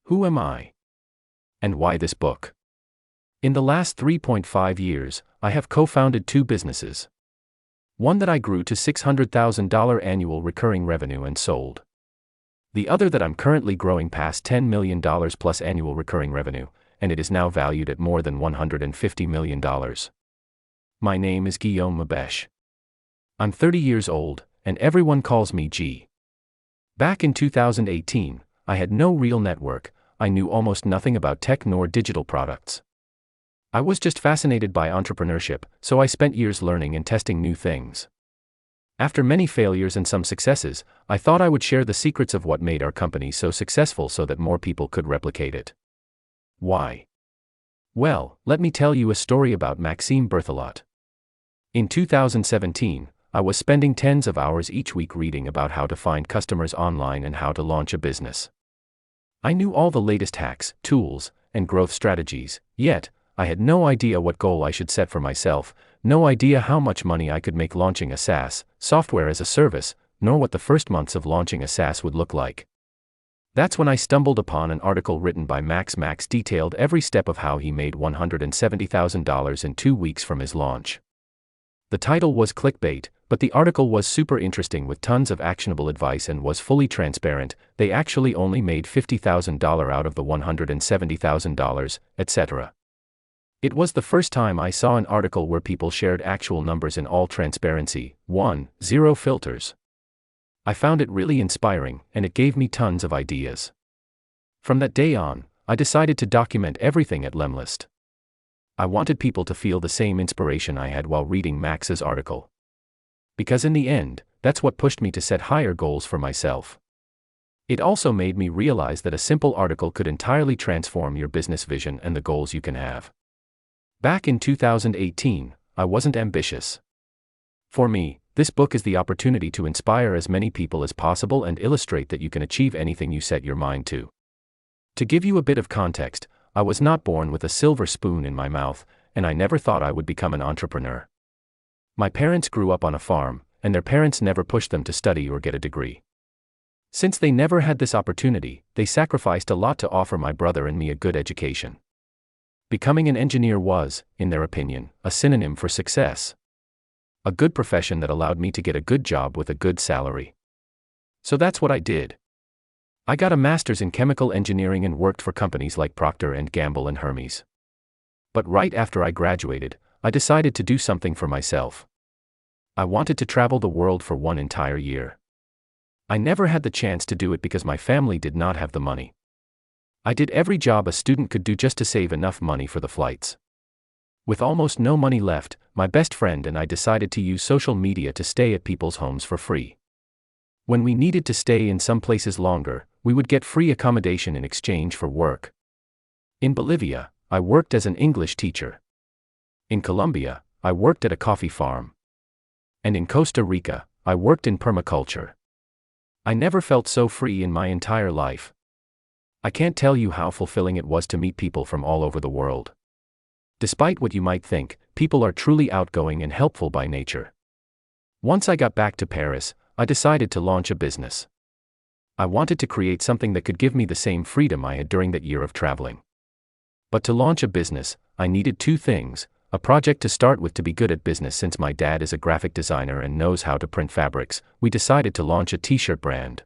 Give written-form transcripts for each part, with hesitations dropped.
Who am I? And why this book? In the last 3.5 years, I have co-founded 2 businesses. One that I grew to $600,000 annual recurring revenue and sold. The other that I'm currently growing past $10 million plus annual recurring revenue, and it is now valued at more than $150 million. My name is Guillaume Mabesh. I'm 30 years old, and everyone calls me G. Back in 2018, I had no real network. I knew almost nothing about tech nor digital products. I was just fascinated by entrepreneurship, so I spent years learning and testing new things. After many failures and some successes, I thought I would share the secrets of what made our company so successful so that more people could replicate it. Why? Well, let me tell you a story about Maxime Berthelot. In 2017, I was spending tens of hours each week reading about how to find customers online and how to launch a business. I knew all the latest hacks, tools, and growth strategies, yet, I had no idea what goal I should set for myself, no idea how much money I could make launching a SaaS, software as a service, nor what the first months of launching a SaaS would look like. That's when I stumbled upon an article written by Max. Max detailed every step of how he made $170,000 in 2 weeks from his launch. The title was clickbait, but the article was super interesting with tons of actionable advice and was fully transparent. They actually only made $50,000 out of the $170,000, etc. It was the first time I saw an article where people shared actual numbers in all transparency, 0 filters. I found it really inspiring, and it gave me tons of ideas. From that day on, I decided to document everything at Lemlist. I wanted people to feel the same inspiration I had while reading Max's article. Because in the end, that's what pushed me to set higher goals for myself. It also made me realize that a simple article could entirely transform your business vision and the goals you can have. Back in 2018, I wasn't ambitious. For me, this book is the opportunity to inspire as many people as possible and illustrate that you can achieve anything you set your mind to. To give you a bit of context, I was not born with a silver spoon in my mouth, and I never thought I would become an entrepreneur. My parents grew up on a farm, and their parents never pushed them to study or get a degree. Since they never had this opportunity, they sacrificed a lot to offer my brother and me a good education. Becoming an engineer was, in their opinion, a synonym for success. A good profession that allowed me to get a good job with a good salary. So that's what I did. I got a master's in chemical engineering and worked for companies like Procter & Gamble and Hermes. But right after I graduated, I decided to do something for myself. I wanted to travel the world for 1 entire year. I never had the chance to do it because my family did not have the money. I did every job a student could do just to save enough money for the flights. With almost no money left, my best friend and I decided to use social media to stay at people's homes for free. When we needed to stay in some places longer, we would get free accommodation in exchange for work. In Bolivia, I worked as an English teacher. In Colombia, I worked at a coffee farm. And in Costa Rica, I worked in permaculture. I never felt so free in my entire life. I can't tell you how fulfilling it was to meet people from all over the world. Despite what you might think, people are truly outgoing and helpful by nature. Once I got back to Paris, I decided to launch a business. I wanted to create something that could give me the same freedom I had during that year of traveling. But to launch a business, I needed 2 things, a project to start with to be good at business. Since my dad is a graphic designer and knows how to print fabrics, we decided to launch a t-shirt brand.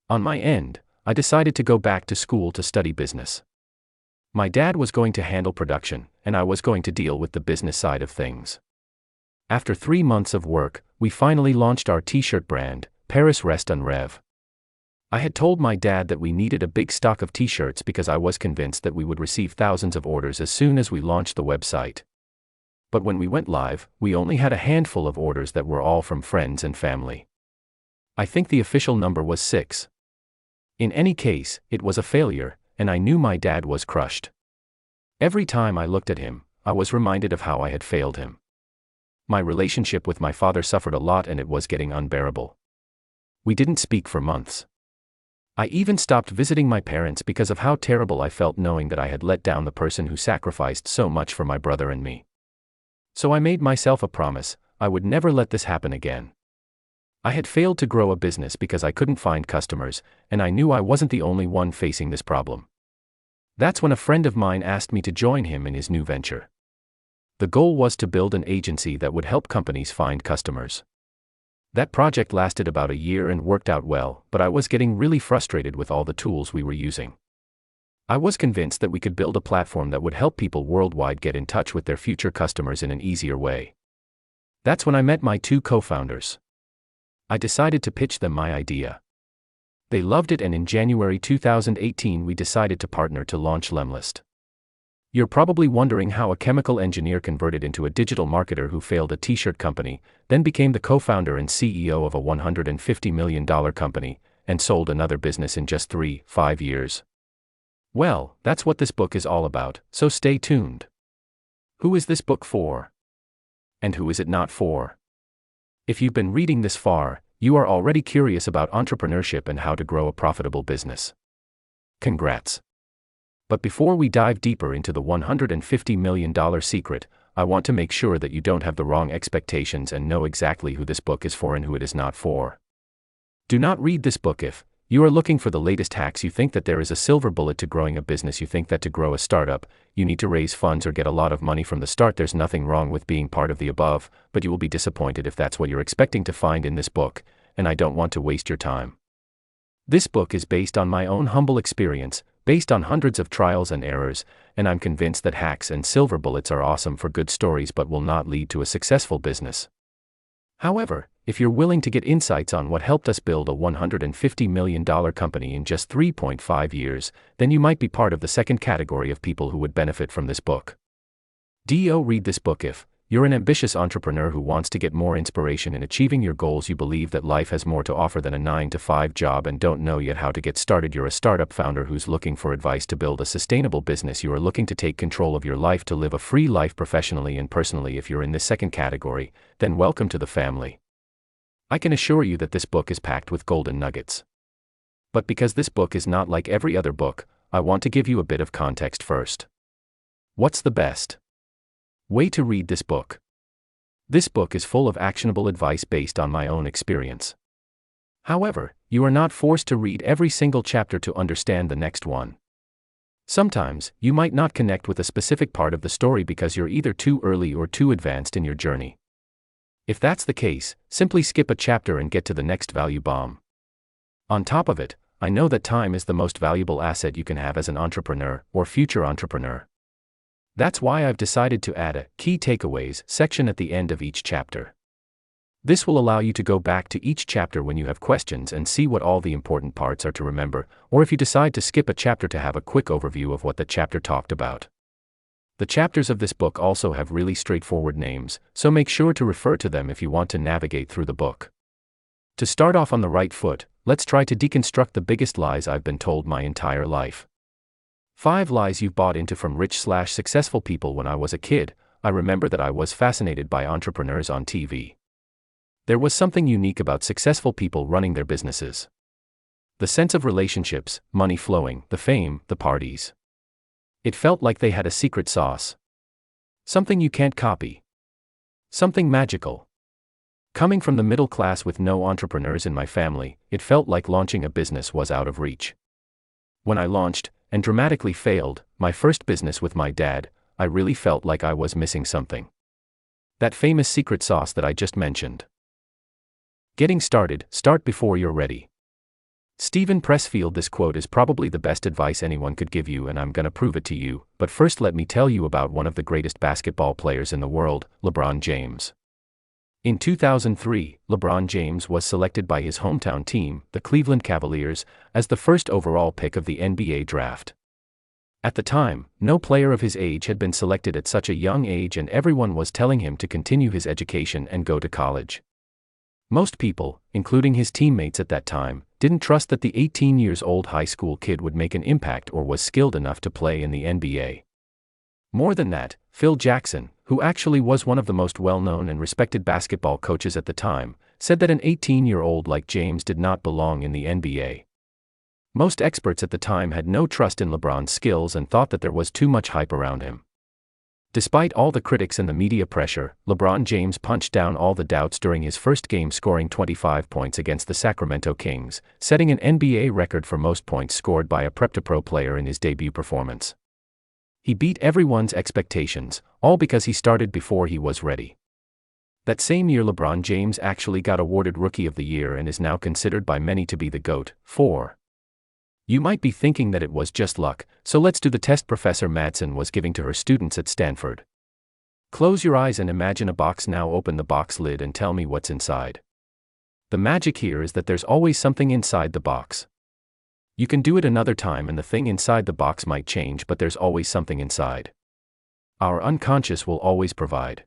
On my end, I decided to go back to school to study business. My dad was going to handle production, and I was going to deal with the business side of things. After 3 months of work, we finally launched our t-shirt brand, Paris Rest en Rêve. I had told my dad that we needed a big stock of t-shirts because I was convinced that we would receive thousands of orders as soon as we launched the website. But when we went live, we only had a handful of orders that were all from friends and family. I think the official number was 6. In any case, it was a failure, and I knew my dad was crushed. Every time I looked at him, I was reminded of how I had failed him. My relationship with my father suffered a lot and it was getting unbearable. We didn't speak for months. I even stopped visiting my parents because of how terrible I felt knowing that I had let down the person who sacrificed so much for my brother and me. So I made myself a promise, I would never let this happen again. I had failed to grow a business because I couldn't find customers, and I knew I wasn't the only one facing this problem. That's when a friend of mine asked me to join him in his new venture. The goal was to build an agency that would help companies find customers. That project lasted about a year and worked out well, but I was getting really frustrated with all the tools we were using. I was convinced that we could build a platform that would help people worldwide get in touch with their future customers in an easier way. That's when I met my two co-founders. I decided to pitch them my idea. They loved it, and in January 2018 we decided to partner to launch Lemlist. You're probably wondering how a chemical engineer converted into a digital marketer who failed a t-shirt company, then became the co-founder and CEO of a $150 million company, and sold another business in just 3-5 years. Well, that's what this book is all about, so stay tuned. Who is this book for? And who is it not for? If you've been reading this far, you are already curious about entrepreneurship and how to grow a profitable business. Congrats. But before we dive deeper into the $150 million secret, I want to make sure that you don't have the wrong expectations and know exactly who this book is for and who it is not for. Do not read this book if you are looking for the latest hacks. You think that there is a silver bullet to growing a business. You think that to grow a startup, you need to raise funds or get a lot of money from the start. There's nothing wrong with being part of the above, but you will be disappointed if that's what you're expecting to find in this book, and I don't want to waste your time. This book is based on my own humble experience, based on hundreds of trials and errors, and I'm convinced that hacks and silver bullets are awesome for good stories but will not lead to a successful business. However, if you're willing to get insights on what helped us build a $150 million company in just 3.5 years, then you might be part of the second category of people who would benefit from this book. Read this book if you're an ambitious entrepreneur who wants to get more inspiration in achieving your goals. You believe that life has more to offer than a 9-to-5 job and don't know yet how to get started. You're a startup founder who's looking for advice to build a sustainable business. You are looking to take control of your life, to live a free life professionally and personally. If you're in this second category, then welcome to the family. I can assure you that this book is packed with golden nuggets. But because this book is not like every other book, I want to give you a bit of context first. What's the best way to read this book? This book is full of actionable advice based on my own experience. However, you are not forced to read every single chapter to understand the next one. Sometimes, you might not connect with a specific part of the story because you're either too early or too advanced in your journey. If that's the case, simply skip a chapter and get to the next value bomb. On top of it, I know that time is the most valuable asset you can have as an entrepreneur or future entrepreneur. That's why I've decided to add a key takeaways section at the end of each chapter. This will allow you to go back to each chapter when you have questions and see what all the important parts are to remember, or if you decide to skip a chapter, to have a quick overview of what the chapter talked about. The chapters of this book also have really straightforward names, so make sure to refer to them if you want to navigate through the book. To start off on the right foot, let's try to deconstruct the biggest lies I've been told my entire life. 5 lies you've bought into from rich/successful people. When I was a kid, I remember that I was fascinated by entrepreneurs on TV. There was something unique about successful people running their businesses. The sense of relationships, money flowing, the fame, the parties. It felt like they had a secret sauce. Something you can't copy. Something magical. Coming from the middle class with no entrepreneurs in my family, it felt like launching a business was out of reach. When I launched, and dramatically failed, my first business with my dad, I really felt like I was missing something. That famous secret sauce that I just mentioned. Getting started, start before you're ready. Steven Pressfield. This quote is probably the best advice anyone could give you, and I'm gonna prove it to you, but first let me tell you about one of the greatest basketball players in the world, LeBron James. In 2003, LeBron James was selected by his hometown team, the Cleveland Cavaliers, as the first overall pick of the NBA draft. At the time, no player of his age had been selected at such a young age, and everyone was telling him to continue his education and go to college. Most people, including his teammates at that time, didn't trust that the 18-year-old high school kid would make an impact or was skilled enough to play in the NBA. More than that, Phil Jackson, who actually was one of the most well-known and respected basketball coaches at the time, said that an 18-year-old like James did not belong in the NBA. Most experts at the time had no trust in LeBron's skills and thought that there was too much hype around him. Despite all the critics and the media pressure, LeBron James punched down all the doubts during his first game, scoring 25 points against the Sacramento Kings, setting an NBA record for most points scored by a prep-to-pro player in his debut performance. He beat everyone's expectations, all because he started before he was ready. That same year, LeBron James actually got awarded Rookie of the Year and is now considered by many to be the GOAT. 4. You might be thinking that it was just luck, so let's do the test Professor Madsen was giving to her students at Stanford. Close your eyes and imagine a box. Now open the box lid and tell me what's inside. The magic here is that there's always something inside the box. You can do it another time and the thing inside the box might change, but there's always something inside. Our unconscious will always provide.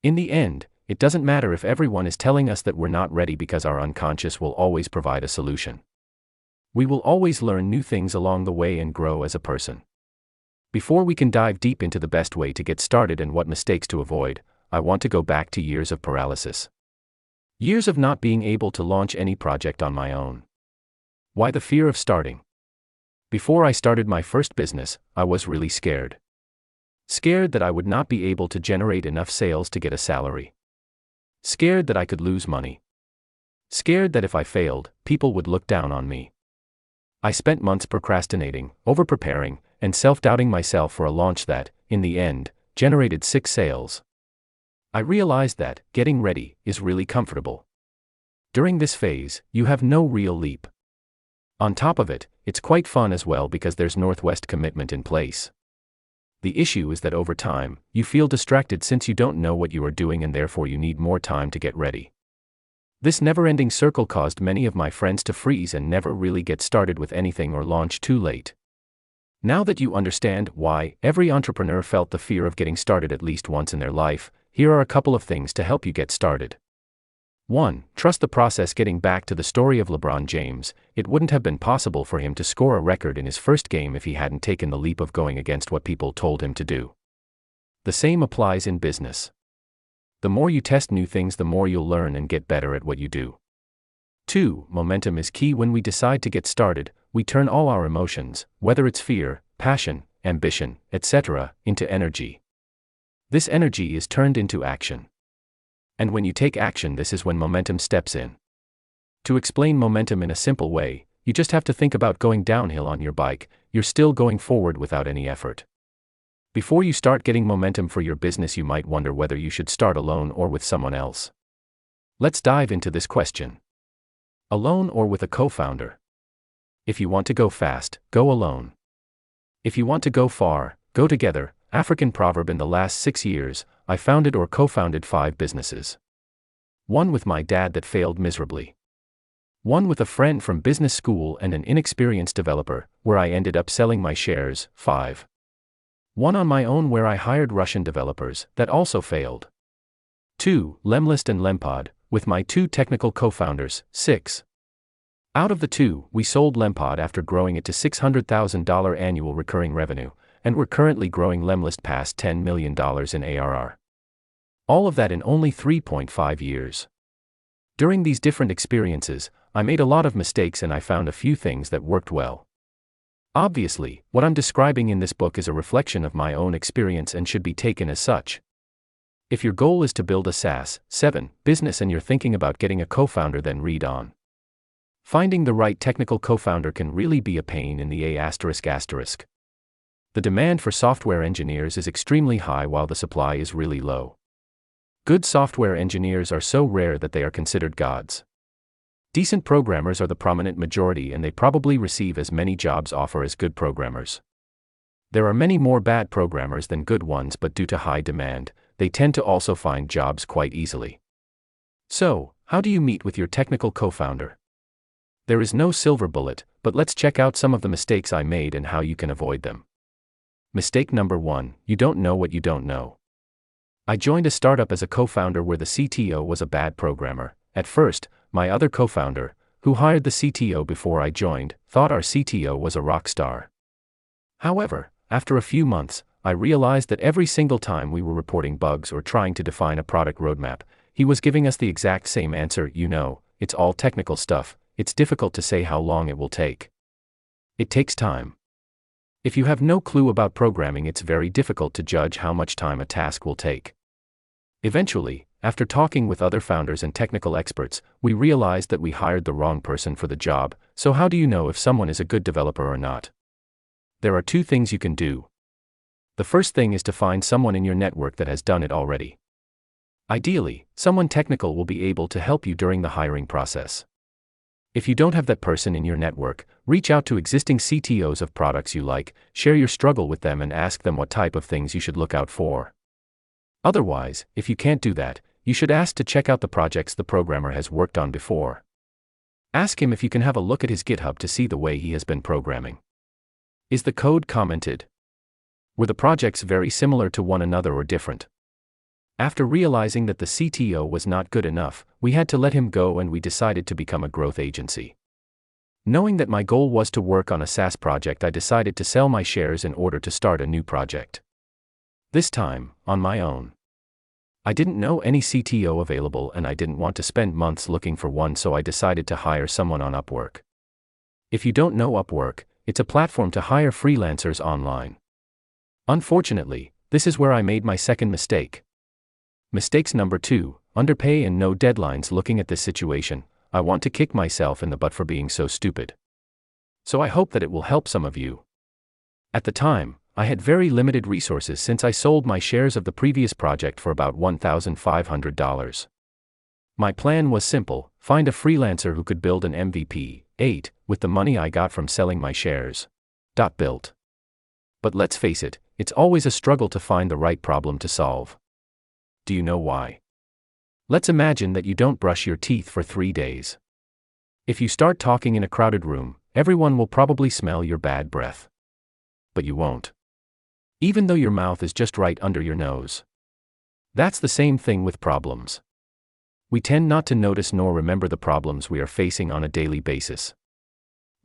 In the end, it doesn't matter if everyone is telling us that we're not ready, because our unconscious will always provide a solution. We will always learn new things along the way and grow as a person. Before we can dive deep into the best way to get started and what mistakes to avoid, I want to go back to years of paralysis. Years of not being able to launch any project on my own. Why the fear of starting? Before I started my first business, I was really scared. Scared that I would not be able to generate enough sales to get a salary. Scared that I could lose money. Scared that if I failed, people would look down on me. I spent months procrastinating, over-preparing, and self-doubting myself for a launch that, in the end, generated 6 sales. I realized that getting ready is really comfortable. During this phase, you have no real leap. On top of it, it's quite fun as well because there's Northwest commitment in place. The issue is that over time, you feel distracted since you don't know what you are doing and therefore you need more time to get ready. This never-ending circle caused many of my friends to freeze and never really get started with anything or launch too late. Now that you understand why every entrepreneur felt the fear of getting started at least once in their life, here are a couple of things to help you get started. 1. Trust the process. Getting back to the story of LeBron James, it wouldn't have been possible for him to score a record in his first game if he hadn't taken the leap of going against what people told him to do. The same applies in business. The more you test new things, the more you'll learn and get better at what you do. 2. Momentum is key. When we decide to get started, we turn all our emotions, whether it's fear, passion, ambition, etc., into energy. This energy is turned into action. And when you take action, this is when momentum steps in. To explain momentum in a simple way, you just have to think about going downhill on your bike. You're still going forward without any effort. Before you start getting momentum for your business, you might wonder whether you should start alone or with someone else. Let's dive into this question. Alone or with a co-founder? If you want to go fast, go alone. If you want to go far, go together. African proverb. In the last 6 years, I founded or co-founded 5 businesses. 1 with my dad that failed miserably. 1 with a friend from business school and an inexperienced developer, where I ended up selling my shares. 5. 1 on my own where I hired Russian developers, that also failed. 2. Lemlist and Lempod, with my 2 technical co-founders. 6. Out of the 2, we sold Lempod after growing it to $600,000 annual recurring revenue, and we're currently growing Lemlist past $10 million in ARR. All of that in only 3.5 years. During these different experiences, I made a lot of mistakes and I found a few things that worked well. Obviously, what I'm describing in this book is a reflection of my own experience and should be taken as such. If your goal is to build a SaaS 7 business and you're thinking about getting a co-founder, then read on. Finding the right technical co-founder can really be a pain in the ass. The demand for software engineers is extremely high while the supply is really low. Good software engineers are so rare that they are considered gods. Decent programmers are the prominent majority and they probably receive as many jobs offer as good programmers. There are many more bad programmers than good ones, but due to high demand, they tend to also find jobs quite easily. So, how do you meet with your technical co-founder? There is no silver bullet, but let's check out some of the mistakes I made and how you can avoid them. Mistake number 1, you don't know what you don't know. I joined a startup as a co-founder where the CTO was a bad programmer. At first, my other co-founder, who hired the CTO before I joined, thought our CTO was a rock star. However, after a few months, I realized that every single time we were reporting bugs or trying to define a product roadmap, he was giving us the exact same answer: it's all technical stuff, it's difficult to say how long it will take. It takes time. If you have no clue about programming, it's very difficult to judge how much time a task will take. Eventually, after talking with other founders and technical experts, we realized that we hired the wrong person for the job. So how do you know if someone is a good developer or not? There are two things you can do. The first thing is to find someone in your network that has done it already. Ideally, someone technical will be able to help you during the hiring process. If you don't have that person in your network, reach out to existing CTOs of products you like, share your struggle with them and ask them what type of things you should look out for. Otherwise, if you can't do that, you should ask to check out the projects the programmer has worked on before. Ask him if you can have a look at his GitHub to see the way he has been programming. Is the code commented? Were the projects very similar to one another or different? After realizing that the CTO was not good enough, we had to let him go and we decided to become a growth agency. Knowing that my goal was to work on a SaaS project, I decided to sell my shares in order to start a new project. This time, on my own. I didn't know any CTO available and I didn't want to spend months looking for one, so I decided to hire someone on Upwork. If you don't know Upwork, it's a platform to hire freelancers online. Unfortunately, this is where I made my second mistake. Mistakes number 2, underpay and no deadlines. Looking at this situation, I want to kick myself in the butt for being so stupid. So I hope that it will help some of you. At the time, I had very limited resources since I sold my shares of the previous project for about $1,500. My plan was simple: find a freelancer who could build an MVP, 8, with the money I got from selling my shares. Built. But let's face it, it's always a struggle to find the right problem to solve. Do you know why? Let's imagine that you don't brush your teeth for 3 days. If you start talking in a crowded room, everyone will probably smell your bad breath. But you won't. Even though your mouth is just right under your nose. That's the same thing with problems. We tend not to notice nor remember the problems we are facing on a daily basis.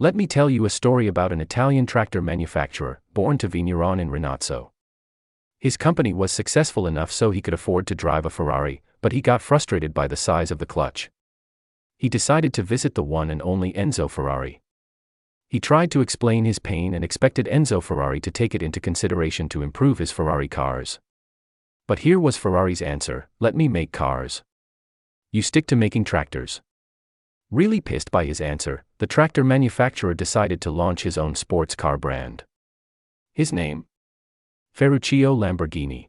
Let me tell you a story about an Italian tractor manufacturer, born to Vigneron in Renazzo. His company was successful enough so he could afford to drive a Ferrari, but he got frustrated by the size of the clutch. He decided to visit the one and only Enzo Ferrari. He tried to explain his pain and expected Enzo Ferrari to take it into consideration to improve his Ferrari cars. But here was Ferrari's answer: let me make cars. You stick to making tractors. Really pissed by his answer, the tractor manufacturer decided to launch his own sports car brand. His name? Ferruccio Lamborghini.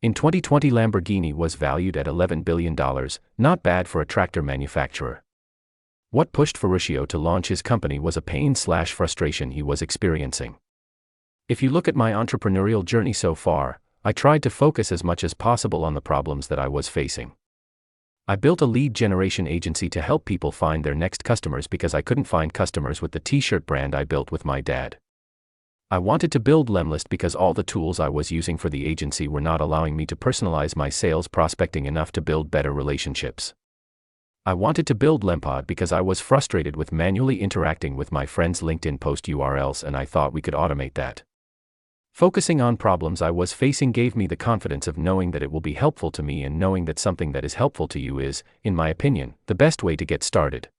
In 2020, Lamborghini was valued at $11 billion, not bad for a tractor manufacturer. What pushed Ferruccio to launch his company was a pain/frustration he was experiencing. If you look at my entrepreneurial journey so far, I tried to focus as much as possible on the problems that I was facing. I built a lead generation agency to help people find their next customers because I couldn't find customers with the t-shirt brand I built with my dad. I wanted to build Lemlist because all the tools I was using for the agency were not allowing me to personalize my sales prospecting enough to build better relationships. I wanted to build Lempod because I was frustrated with manually interacting with my friends' LinkedIn post URLs and I thought we could automate that. Focusing on problems I was facing gave me the confidence of knowing that it will be helpful to me, and knowing that something that is helpful to you is, in my opinion, the best way to get started.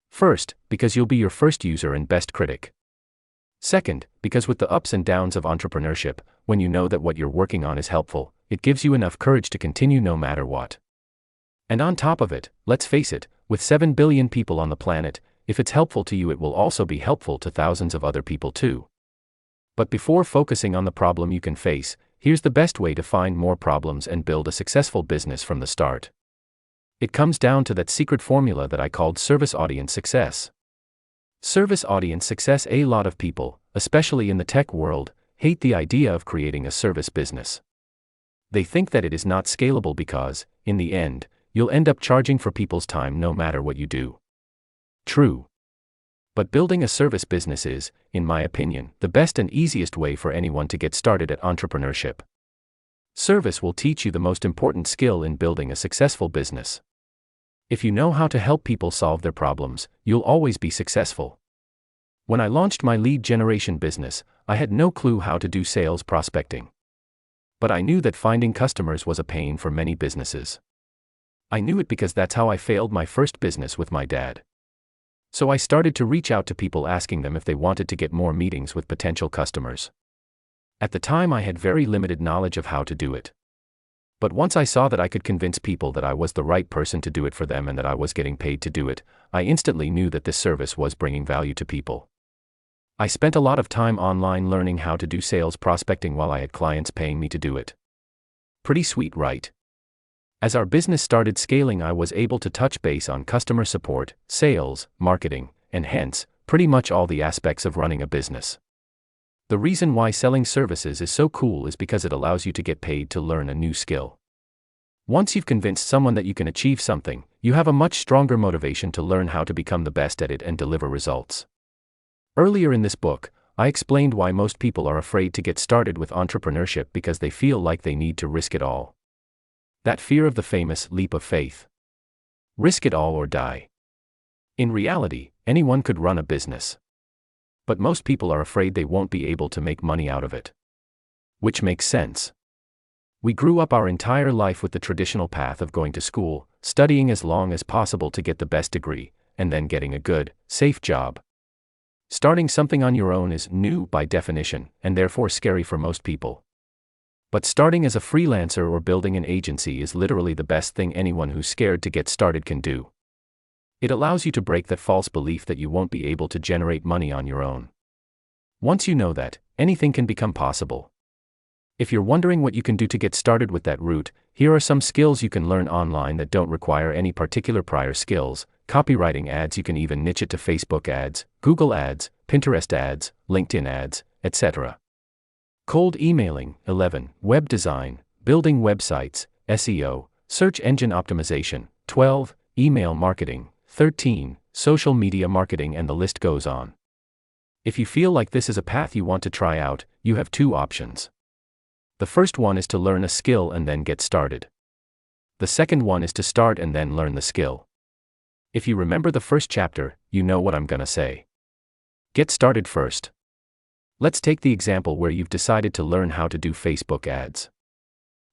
First, because you'll be your first user and best critic. Second, because with the ups and downs of entrepreneurship, when you know that what you're working on is helpful, it gives you enough courage to continue no matter what. And on top of it, let's face it, with 7 billion people on the planet, if it's helpful to you, it will also be helpful to thousands of other people too. But before focusing on the problem you can face, here's the best way to find more problems and build a successful business from the start. It comes down to that secret formula that I called service audience success. Service audience success. A lot of people, especially in the tech world, hate the idea of creating a service business. They think that it is not scalable because, in the end, you'll end up charging for people's time no matter what you do. True. But building a service business is, in my opinion, the best and easiest way for anyone to get started at entrepreneurship. Service will teach you the most important skill in building a successful business. If you know how to help people solve their problems, you'll always be successful. When I launched my lead generation business, I had no clue how to do sales prospecting. But I knew that finding customers was a pain for many businesses. I knew it because that's how I failed my first business with my dad. So I started to reach out to people asking them if they wanted to get more meetings with potential customers. At the time, I had very limited knowledge of how to do it. But once I saw that I could convince people that I was the right person to do it for them and that I was getting paid to do it, I instantly knew that this service was bringing value to people. I spent a lot of time online learning how to do sales prospecting while I had clients paying me to do it. Pretty sweet, right? As our business started scaling, I was able to touch base on customer support, sales, marketing, and hence, pretty much all the aspects of running a business. The reason why selling services is so cool is because it allows you to get paid to learn a new skill. Once you've convinced someone that you can achieve something, you have a much stronger motivation to learn how to become the best at it and deliver results. Earlier in this book, I explained why most people are afraid to get started with entrepreneurship because they feel like they need to risk it all. That fear of the famous leap of faith. Risk it all or die. In reality, anyone could run a business. But most people are afraid they won't be able to make money out of it. Which makes sense. We grew up our entire life with the traditional path of going to school, studying as long as possible to get the best degree, and then getting a good, safe job. Starting something on your own is new by definition, and therefore scary for most people. But starting as a freelancer or building an agency is literally the best thing anyone who's scared to get started can do. It allows you to break that false belief that you won't be able to generate money on your own. Once you know that, anything can become possible. If you're wondering what you can do to get started with that route, here are some skills you can learn online that don't require any particular prior skills. Copywriting ads. You can even niche it to Facebook ads, Google ads, Pinterest ads, LinkedIn ads, etc. Cold emailing. 11. Web design, building websites, SEO, search engine optimization. 12. Email marketing. 13. Social media marketing, and the list goes on. If you feel like this is a path you want to try out, you have two options. The first one is to learn a skill and then get started. The second one is to start and then learn the skill. If you remember the first chapter, you know what I'm gonna say. Get started first. Let's take the example where you've decided to learn how to do Facebook ads.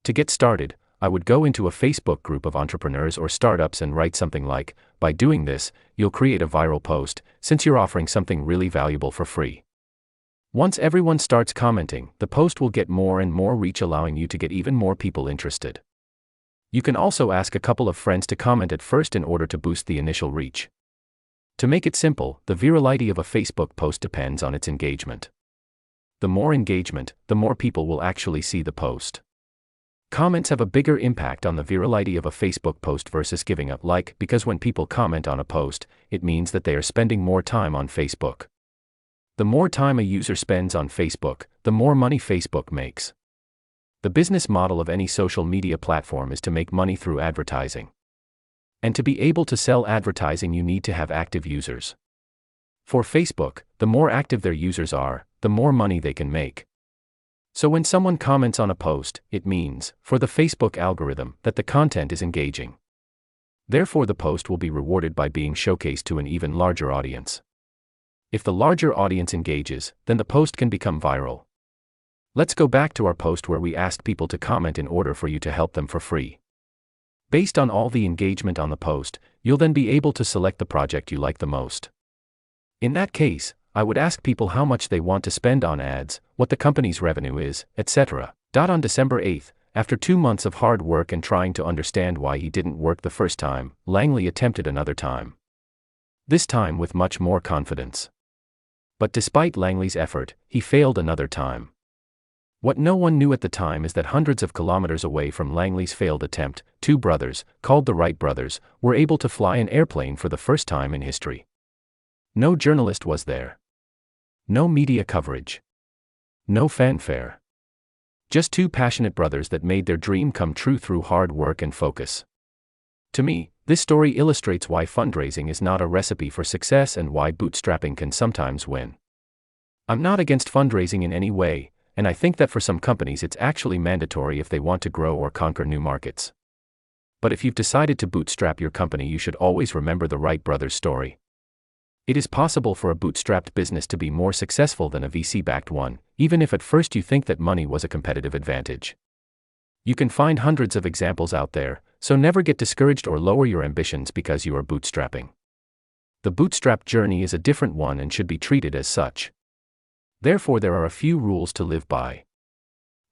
To get started, I would go into a Facebook group of entrepreneurs or startups and write something like, by doing this, you'll create a viral post, since you're offering something really valuable for free. Once everyone starts commenting, the post will get more and more reach, allowing you to get even more people interested. You can also ask a couple of friends to comment at first in order to boost the initial reach. To make it simple, the virality of a Facebook post depends on its engagement. The more engagement, the more people will actually see the post. Comments have a bigger impact on the virality of a Facebook post versus giving a like, because when people comment on a post, it means that they are spending more time on Facebook. The more time a user spends on Facebook, the more money Facebook makes. The business model of any social media platform is to make money through advertising. And to be able to sell advertising, you need to have active users. For Facebook, the more active their users are, the more money they can make. So when someone comments on a post, it means, for the Facebook algorithm, that the content is engaging. Therefore, the post will be rewarded by being showcased to an even larger audience. If the larger audience engages, then the post can become viral. Let's go back to our post where we asked people to comment in order for you to help them for free. Based on all the engagement on the post, you'll then be able to select the project you like the most. In that case, I would ask people how much they want to spend on ads, what the company's revenue is, etc. On December 8th, after 2 months of hard work and trying to understand why he didn't work the first time, Langley attempted another time. This time with much more confidence. But despite Langley's effort, he failed another time. What no one knew at the time is that hundreds of kilometers away from Langley's failed attempt, 2 brothers, called the Wright brothers, were able to fly an airplane for the first time in history. No journalist was there. No media coverage. No fanfare. Just 2 passionate brothers that made their dream come true through hard work and focus. To me, this story illustrates why fundraising is not a recipe for success and why bootstrapping can sometimes win. I'm not against fundraising in any way, and I think that for some companies it's actually mandatory if they want to grow or conquer new markets. But if you've decided to bootstrap your company, you should always remember the Wright brothers' story. It is possible for a bootstrapped business to be more successful than a VC-backed one, even if at first you think that money was a competitive advantage. You can find hundreds of examples out there, so never get discouraged or lower your ambitions because you are bootstrapping. The bootstrap journey is a different one and should be treated as such. Therefore, there are a few rules to live by.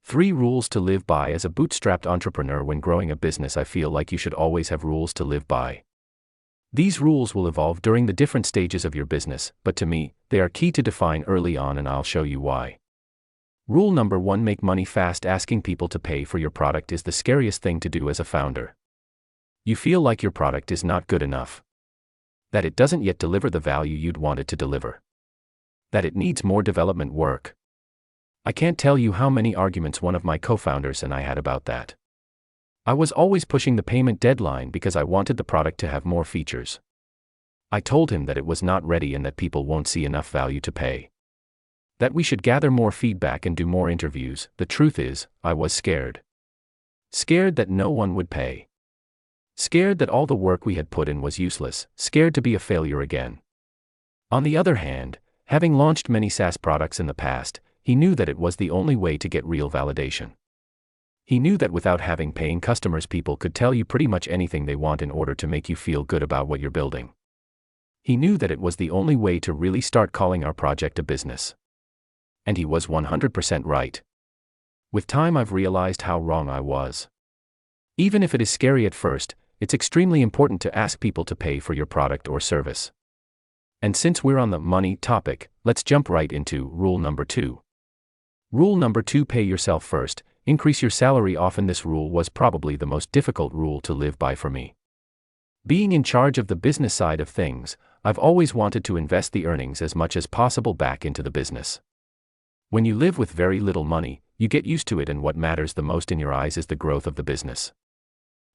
3 rules to live by as a bootstrapped entrepreneur when growing a business. I feel like you should always have rules to live by. These rules will evolve during the different stages of your business, but to me, they are key to define early on, and I'll show you why. Rule number 1: make money fast. Asking people to pay for your product is the scariest thing to do as a founder. You feel like your product is not good enough, that it doesn't yet deliver the value you'd want it to deliver, that it needs more development work. I can't tell you how many arguments one of my co-founders and I had about that. I was always pushing the payment deadline because I wanted the product to have more features. I told him that it was not ready and that people won't see enough value to pay, that we should gather more feedback and do more interviews. The truth is, I was scared. Scared that no one would pay. Scared that all the work we had put in was useless, scared to be a failure again. On the other hand, having launched many SaaS products in the past, he knew that it was the only way to get real validation. He knew that without having paying customers, people could tell you pretty much anything they want in order to make you feel good about what you're building. He knew that it was the only way to really start calling our project a business. And he was 100% right. With time, I've realized how wrong I was. Even if it is scary at first, it's extremely important to ask people to pay for your product or service. And since we're on the money topic, let's jump right into rule number 2. Rule number 2: pay yourself first. Increase your salary often. This rule was probably the most difficult rule to live by for me. Being in charge of the business side of things, I've always wanted to invest the earnings as much as possible back into the business. When you live with very little money, you get used to it, and what matters the most in your eyes is the growth of the business.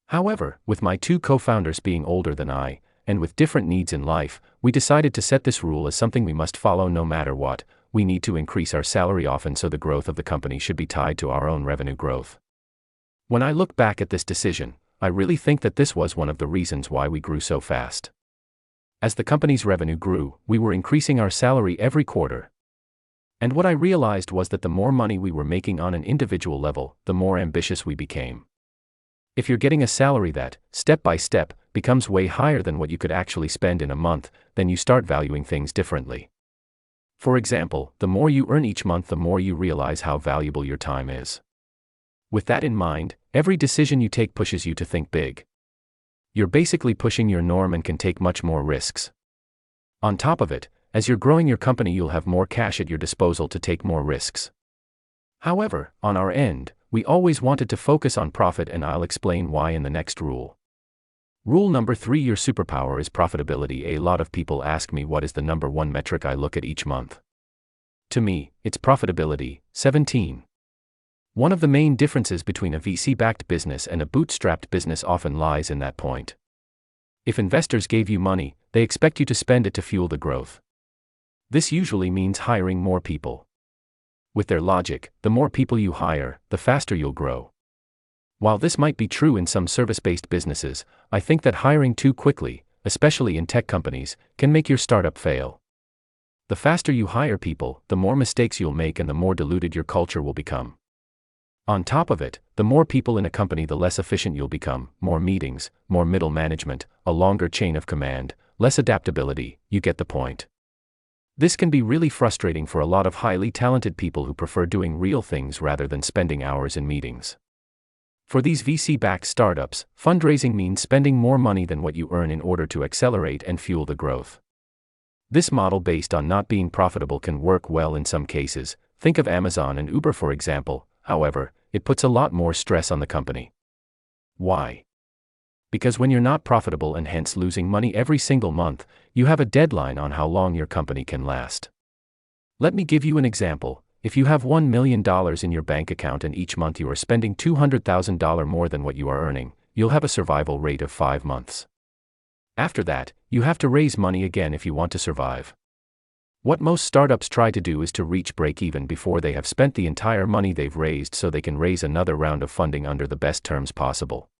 However, with my 2 co-founders being older than I, and with different needs in life, we decided to set this rule as something we must follow no matter what. We need to increase our salary often, so the growth of the company should be tied to our own revenue growth. When I look back at this decision, I really think that this was one of the reasons why we grew so fast. As the company's revenue grew, we were increasing our salary every quarter. And what I realized was that the more money we were making on an individual level, the more ambitious we became. If you're getting a salary that, step by step, becomes way higher than what you could actually spend in a month, then you start valuing things differently. For example, the more you earn each month, the more you realize how valuable your time is. With that in mind, every decision you take pushes you to think big. You're basically pushing your norm and can take much more risks. On top of it, as you're growing your company, you'll have more cash at your disposal to take more risks. However, on our end, we always wanted to focus on profit, and I'll explain why in the next rule. Rule number 3: your superpower is profitability. A lot of people ask me what is the number 1 metric I look at each month. To me, it's profitability. 17. One of the main differences between a VC-backed business and a bootstrapped business often lies in that point. If investors gave you money, they expect you to spend it to fuel the growth. This usually means hiring more people. With their logic, the more people you hire, the faster you'll grow. While this might be true in some service-based businesses, I think that hiring too quickly, especially in tech companies, can make your startup fail. The faster you hire people, the more mistakes you'll make and the more diluted your culture will become. On top of it, the more people in a company, the less efficient you'll become. More meetings, more middle management, a longer chain of command, less adaptability. You get the point. This can be really frustrating for a lot of highly talented people who prefer doing real things rather than spending hours in meetings. For these VC-backed startups, fundraising means spending more money than what you earn in order to accelerate and fuel the growth. This model based on not being profitable can work well in some cases. Think of Amazon and Uber for example. However, it puts a lot more stress on the company. Why? Because when you're not profitable and hence losing money every single month, you have a deadline on how long your company can last. Let me give you an example. If you have $1 million in your bank account and each month you are spending $200,000 more than what you are earning, you'll have a survival rate of 5 months. After that, you have to raise money again if you want to survive. What most startups try to do is to reach break-even before they have spent the entire money they've raised so they can raise another round of funding under the best terms possible.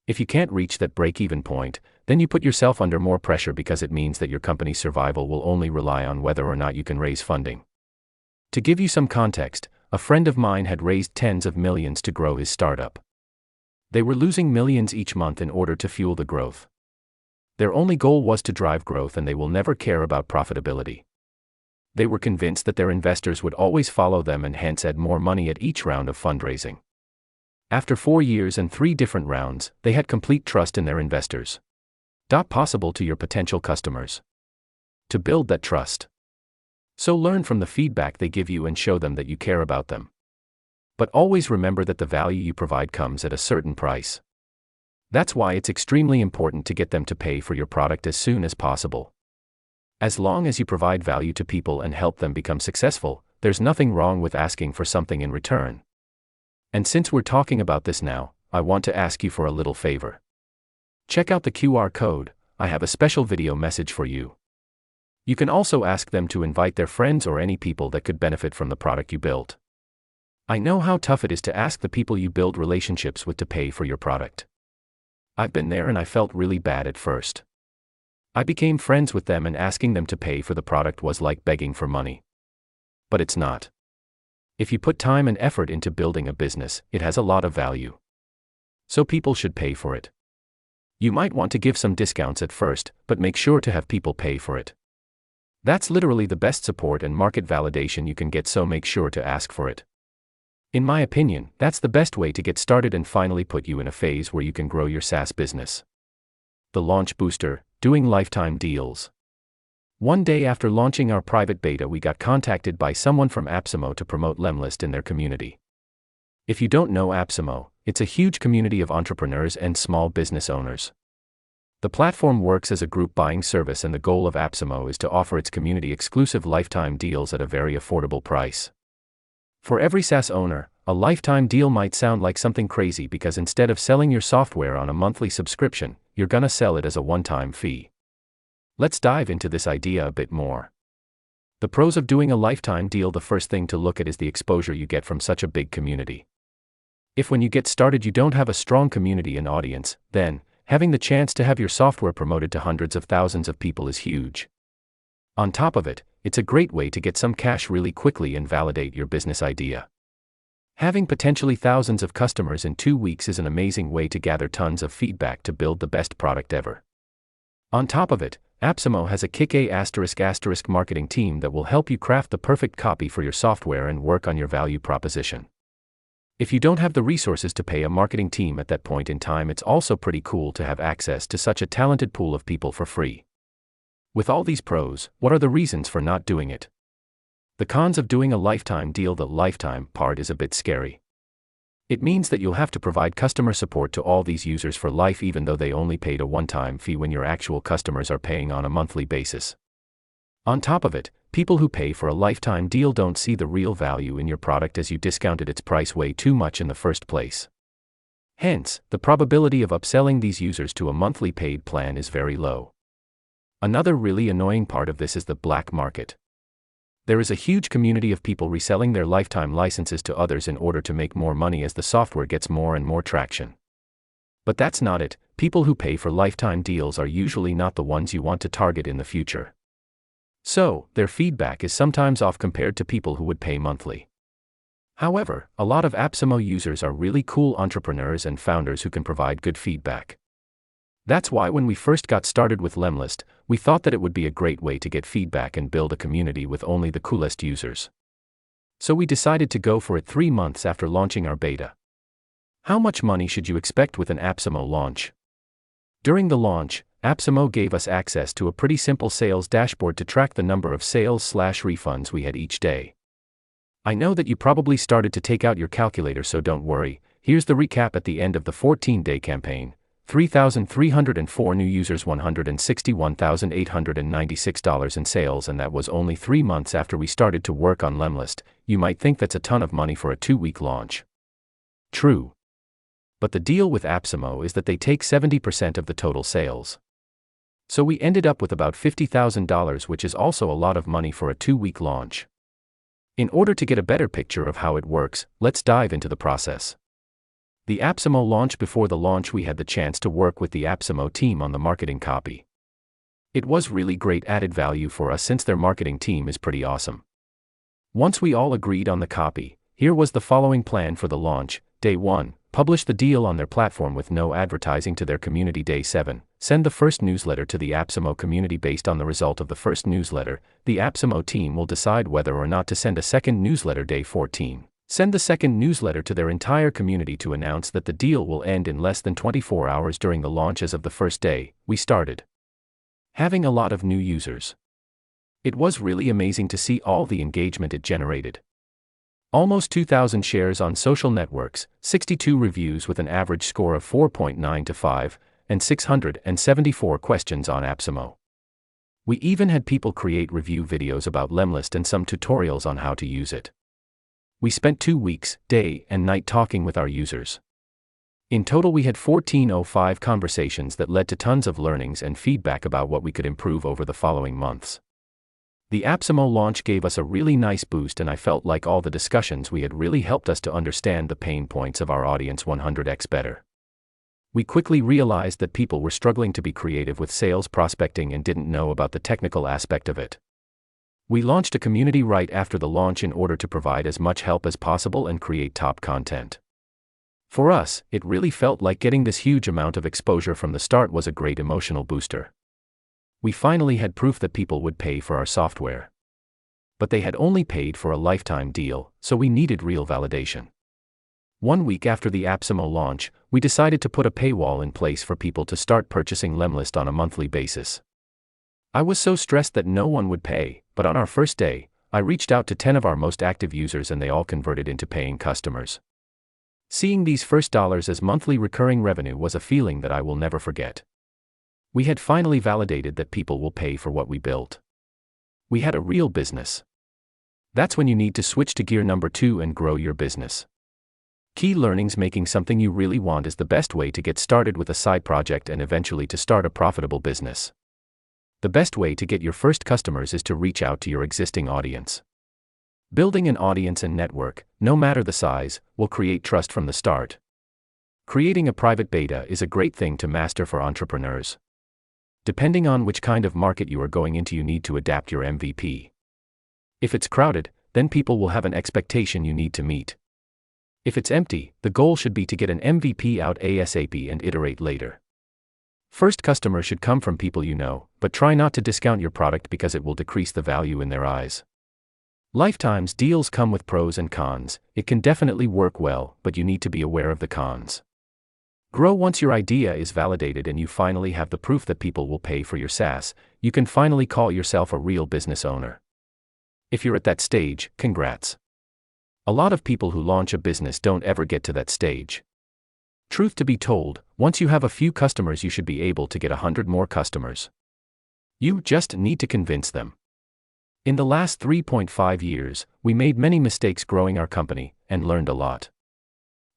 If you can't reach that break-even point, then you put yourself under more pressure because it means that your company's survival will only rely on whether or not you can raise funding. To give you some context, a friend of mine had raised tens of millions to grow his startup. They were losing millions each month in order to fuel the growth. Their only goal was to drive growth, and they will never care about profitability. They were convinced that their investors would always follow them and hence add more money at each round of fundraising. After 4 years and 3 different rounds, they had complete trust in their investors. Possible to your potential customers. To build that trust. So learn from the feedback they give you and show them that you care about them. But always remember that the value you provide comes at a certain price. That's why it's extremely important to get them to pay for your product as soon as possible. As long as you provide value to people and help them become successful, there's nothing wrong with asking for something in return. And since we're talking about this now, I want to ask you for a little favor. Check out the QR code. I have a special video message for you. You can also ask them to invite their friends or any people that could benefit from the product you built. I know how tough it is to ask the people you build relationships with to pay for your product. I've been there and I felt really bad at first. I became friends with them, and asking them to pay for the product was like begging for money. But it's not. If you put time and effort into building a business, it has a lot of value. So people should pay for it. You might want to give some discounts at first, but make sure to have people pay for it. That's literally the best support and market validation you can get, so make sure to ask for it. In my opinion, that's the best way to get started and finally put you in a phase where you can grow your SaaS business. The Launch Booster, doing lifetime deals. One day after launching our private beta, we got contacted by someone from AppSumo to promote Lemlist in their community. If you don't know AppSumo, it's a huge community of entrepreneurs and small business owners. The platform works as a group buying service, and the goal of AppSumo is to offer its community exclusive lifetime deals at a very affordable price. For every SaaS owner, a lifetime deal might sound like something crazy, because instead of selling your software on a monthly subscription, you're gonna sell it as a one-time fee. Let's dive into this idea a bit more. The pros of doing a lifetime deal. The first thing to look at is the exposure you get from such a big community. If when you get started you don't have a strong community and audience, then having the chance to have your software promoted to hundreds of thousands of people is huge. On top of it, it's a great way to get some cash really quickly and validate your business idea. Having potentially thousands of customers in 2 weeks is an amazing way to gather tons of feedback to build the best product ever. On top of it, AppSumo has a kick-ass marketing team that will help you craft the perfect copy for your software and work on your value proposition. If you don't have the resources to pay a marketing team at that point in time, it's also pretty cool to have access to such a talented pool of people for free. With all these pros, what are the reasons for not doing it? The cons of doing a lifetime deal. The lifetime part is a bit scary. It means that you'll have to provide customer support to all these users for life, even though they only paid a one-time fee when your actual customers are paying on a monthly basis. On top of it, people who pay for a lifetime deal don't see the real value in your product, as you discounted its price way too much in the first place. Hence, the probability of upselling these users to a monthly paid plan is very low. Another really annoying part of this is the black market. There is a huge community of people reselling their lifetime licenses to others in order to make more money as the software gets more and more traction. But that's not it. People who pay for lifetime deals are usually not the ones you want to target in the future. So, their feedback is sometimes off compared to people who would pay monthly. However, a lot of AppSumo users are really cool entrepreneurs and founders who can provide good feedback. That's why when we first got started with Lemlist, we thought that it would be a great way to get feedback and build a community with only the coolest users. So we decided to go for it 3 months after launching our beta. How much money should you expect with an AppSumo launch? During the launch, AppSumo gave us access to a pretty simple sales dashboard to track the number of sales/refunds we had each day. I know that you probably started to take out your calculator, so don't worry. Here's the recap at the end of the 14-day campaign. 3,304 new users, $161,896 in sales, and that was only 3 months after we started to work on Lemlist. You might think that's a ton of money for a 2-week launch. True. But the deal with AppSumo is that they take 70% of the total sales. So we ended up with about $50,000, which is also a lot of money for a 2-week launch. In order to get a better picture of how it works, let's dive into the process. The AppSumo launch. Before the launch, we had the chance to work with the AppSumo team on the marketing copy. It was really great added value for us since their marketing team is pretty awesome. Once we all agreed on the copy, here was the following plan for the launch. Day 1, Publish the deal on their platform with no advertising to their community. Day 7. Send the first newsletter to the AppSumo community. Based on the result of the first newsletter, the AppSumo team will decide whether or not to send a second newsletter. Day 14. Send the second newsletter to their entire community to announce that the deal will end in less than 24 hours. During the launch as of the first day, we started having a lot of new users. It was really amazing to see all the engagement it generated. Almost 2,000 shares on social networks, 62 reviews with an average score of 4.9 to 5, and 674 questions on AppSumo. We even had people create review videos about Lemlist and some tutorials on how to use it. We spent 2 weeks, day and night, talking with our users. In total, we had 1405 conversations that led to tons of learnings and feedback about what we could improve over the following months. The AppSumo launch gave us a really nice boost, and I felt like all the discussions we had really helped us to understand the pain points of our audience 100x better. We quickly realized that people were struggling to be creative with sales prospecting and didn't know about the technical aspect of it. We launched a community right after the launch in order to provide as much help as possible and create top content. For us, it really felt like getting this huge amount of exposure from the start was a great emotional booster. We finally had proof that people would pay for our software. But they had only paid for a lifetime deal, so we needed real validation. 1 week after the AppSumo launch, we decided to put a paywall in place for people to start purchasing Lemlist on a monthly basis. I was so stressed that no one would pay, but on our first day, I reached out to 10 of our most active users and they all converted into paying customers. Seeing these first dollars as monthly recurring revenue was a feeling that I will never forget. We had finally validated that people will pay for what we built. We had a real business. That's when you need to switch to gear number 2 and grow your business. Key learnings: making something you really want is the best way to get started with a side project and eventually to start a profitable business. The best way to get your first customers is to reach out to your existing audience. Building an audience and network, no matter the size, will create trust from the start. Creating a private beta is a great thing to master for entrepreneurs. Depending on which kind of market you are going into, you need to adapt your MVP. If it's crowded, then people will have an expectation you need to meet. If it's empty, the goal should be to get an MVP out ASAP and iterate later. First customer should come from people you know, but try not to discount your product because it will decrease the value in their eyes. Lifetime's deals come with pros and cons. It can definitely work well, but you need to be aware of the cons. Grow. Once your idea is validated and you finally have the proof that people will pay for your SaaS, you can finally call yourself a real business owner. If you're at that stage, congrats. A lot of people who launch a business don't ever get to that stage. Truth to be told, once you have a few customers, you should be able to get 100 more customers. You just need to convince them. In the last 3.5 years, we made many mistakes growing our company, and learned a lot.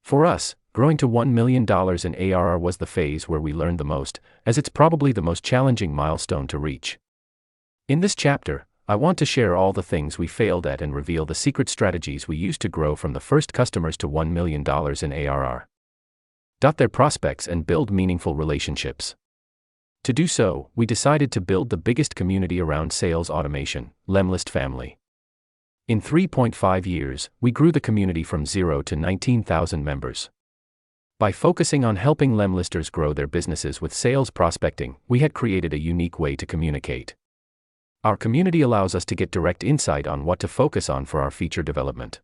For us, growing to $1 million in ARR was the phase where we learned the most, as it's probably the most challenging milestone to reach. In this chapter, I want to share all the things we failed at and reveal the secret strategies we used to grow from the first customers to $1 million in ARR. Their prospects and build meaningful relationships. To do so, we decided to build the biggest community around sales automation, Lemlist family. In 3.5 years, we grew the community from 0 to 19,000 members. By focusing on helping Lemlisters grow their businesses with sales prospecting, we had created a unique way to communicate. Our community allows us to get direct insight on what to focus on for our feature development.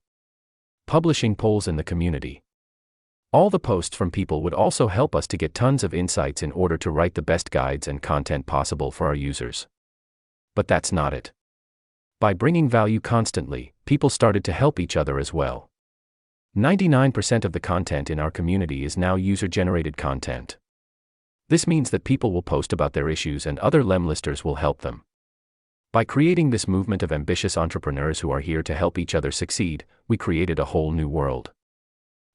Publishing polls in the community. All the posts from people would also help us to get tons of insights in order to write the best guides and content possible for our users. But that's not it. By bringing value constantly, people started to help each other as well. 99% of the content in our community is now user-generated content. This means that people will post about their issues and other Lemlisters will help them. By creating this movement of ambitious entrepreneurs who are here to help each other succeed, we created a whole new world.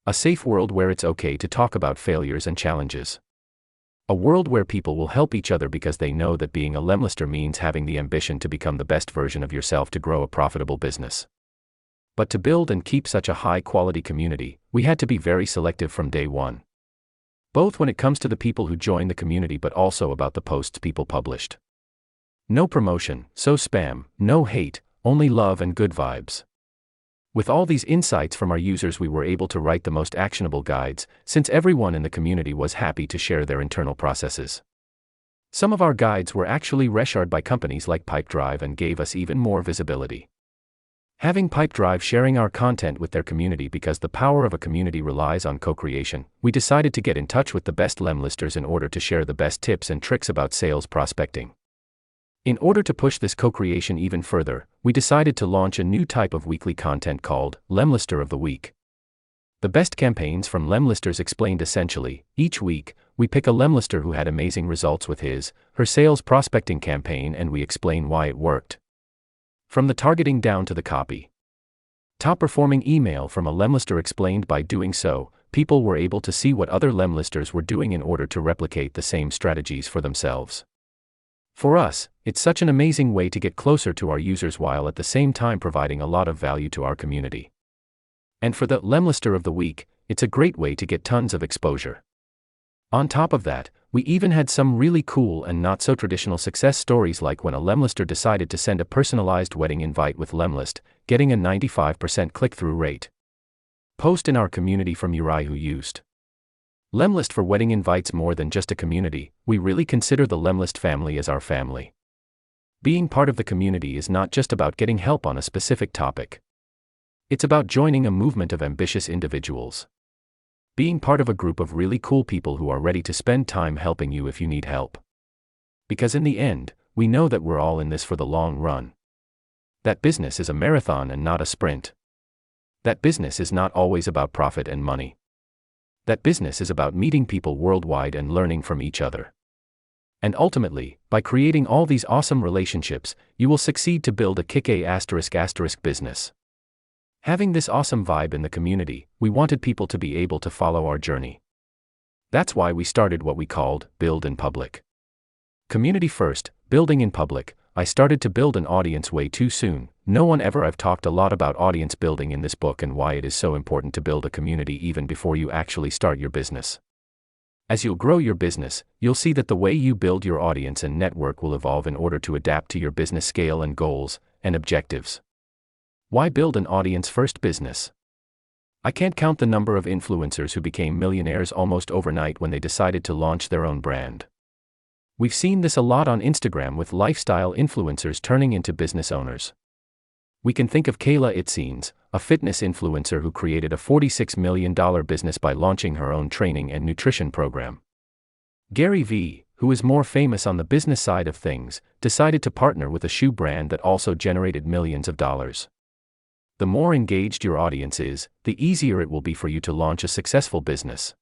A safe world where it's okay to talk about failures and challenges. A world where people will help each other because they know that being a Lemlister means having the ambition to become the best version of yourself to grow a profitable business. But to build and keep such a high-quality community, we had to be very selective from day one. Both when it comes to the people who joined the community but also about the posts people published. No promotion, so spam, no hate, only love and good vibes. With all these insights from our users, we were able to write the most actionable guides, since everyone in the community was happy to share their internal processes. Some of our guides were actually reshared by companies like Pipedrive and gave us even more visibility. Having Pipedrive sharing our content with their community, because the power of a community relies on co-creation, we decided to get in touch with the best lemlisters in order to share the best tips and tricks about sales prospecting. In order to push this co-creation even further, we decided to launch a new type of weekly content called Lemlister of the Week. The best campaigns from lemlisters explained. Essentially, each week, we pick a lemlister who had amazing results with her sales prospecting campaign, and we explain why it worked. From the targeting down to the copy. Top performing email from a lemlister explained. By doing so, people were able to see what other lemlisters were doing in order to replicate the same strategies for themselves. For us, it's such an amazing way to get closer to our users while at the same time providing a lot of value to our community. And for the Lemlister of the Week, it's a great way to get tons of exposure. On top of that, we even had some really cool and not so traditional success stories, like when a lemlister decided to send a personalized wedding invite with Lemlist, getting a 95% click-through rate. Post in our community from Uri, who used Lemlist for wedding invites. More than just a community, we really consider the Lemlist family as our family. Being part of the community is not just about getting help on a specific topic. It's about joining a movement of ambitious individuals. Being part of a group of really cool people who are ready to spend time helping you if you need help. Because in the end, we know that we're all in this for the long run. That business is a marathon and not a sprint. That business is not always about profit and money. That business is about meeting people worldwide and learning from each other. And ultimately, by creating all these awesome relationships, you will succeed to build a kick-ass business. Having this awesome vibe in the community, we wanted people to be able to follow our journey. That's why we started what we called Build in Public. Community first, building in public. I started to build an audience way too soon. No one ever. I've talked a lot about audience building in this book and why it is so important to build a community even before you actually start your business. As you'll grow your business, you'll see that the way you build your audience and network will evolve in order to adapt to your business scale and goals and objectives. Why build an audience-first business? I can't count the number of influencers who became millionaires almost overnight when they decided to launch their own brand. We've seen this a lot on Instagram, with lifestyle influencers turning into business owners. We can think of Kayla Itsines, a fitness influencer who created a $46 million business by launching her own training and nutrition program. Gary Vee, who is more famous on the business side of things, decided to partner with a shoe brand that also generated millions of dollars. The more engaged your audience is, the easier it will be for you to launch a successful business.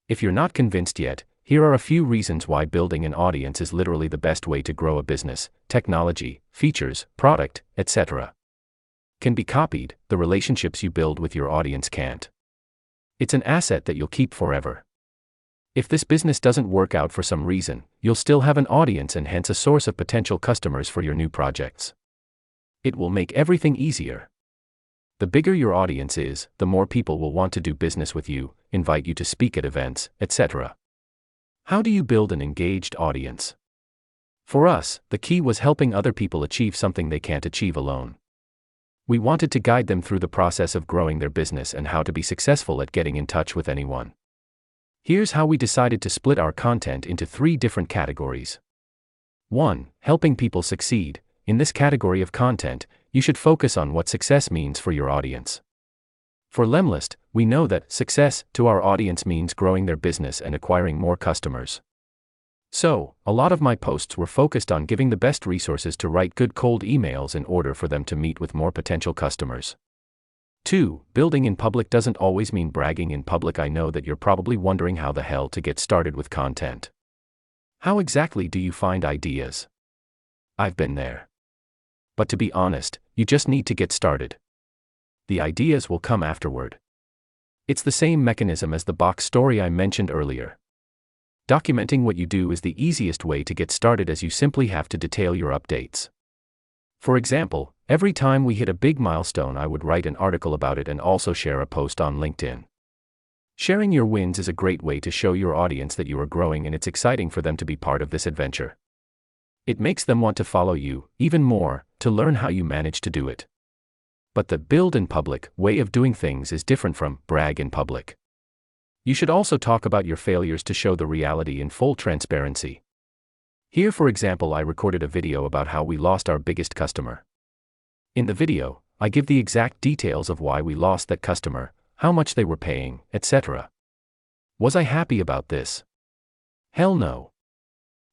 If you're not convinced yet, here are a few reasons why building an audience is literally the best way to grow a business. Technology, features, product, etc. can be copied. The relationships you build with your audience can't. It's an asset that you'll keep forever. If this business doesn't work out for some reason, you'll still have an audience and hence a source of potential customers for your new projects. It will make everything easier. The bigger your audience is, the more people will want to do business with you, invite you to speak at events, etc. How do you build an engaged audience? For us, the key was helping other people achieve something they can't achieve alone. We wanted to guide them through the process of growing their business and how to be successful at getting in touch with anyone. Here's how we decided to split our content into 3 different categories. 1. Helping people succeed. In this category of content, you should focus on what success means for your audience. For Lemlist, we know that success to our audience means growing their business and acquiring more customers. So, a lot of my posts were focused on giving the best resources to write good cold emails in order for them to meet with more potential customers. 2. Building in public doesn't always mean bragging in public. I know that you're probably wondering how the hell to get started with content. How exactly do you find ideas? I've been there. But to be honest, you just need to get started. The ideas will come afterward. It's the same mechanism as the box story I mentioned earlier. Documenting what you do is the easiest way to get started, as you simply have to detail your updates. For example, every time we hit a big milestone, I would write an article about it and also share a post on LinkedIn. Sharing your wins is a great way to show your audience that you are growing and it's exciting for them to be part of this adventure. It makes them want to follow you, even more, to learn how you manage to do it. But the build in public way of doing things is different from brag in public. You should also talk about your failures to show the reality in full transparency. Here, for example, I recorded a video about how we lost our biggest customer. In the video, I give the exact details of why we lost that customer, how much they were paying, etc. Was I happy about this? Hell no.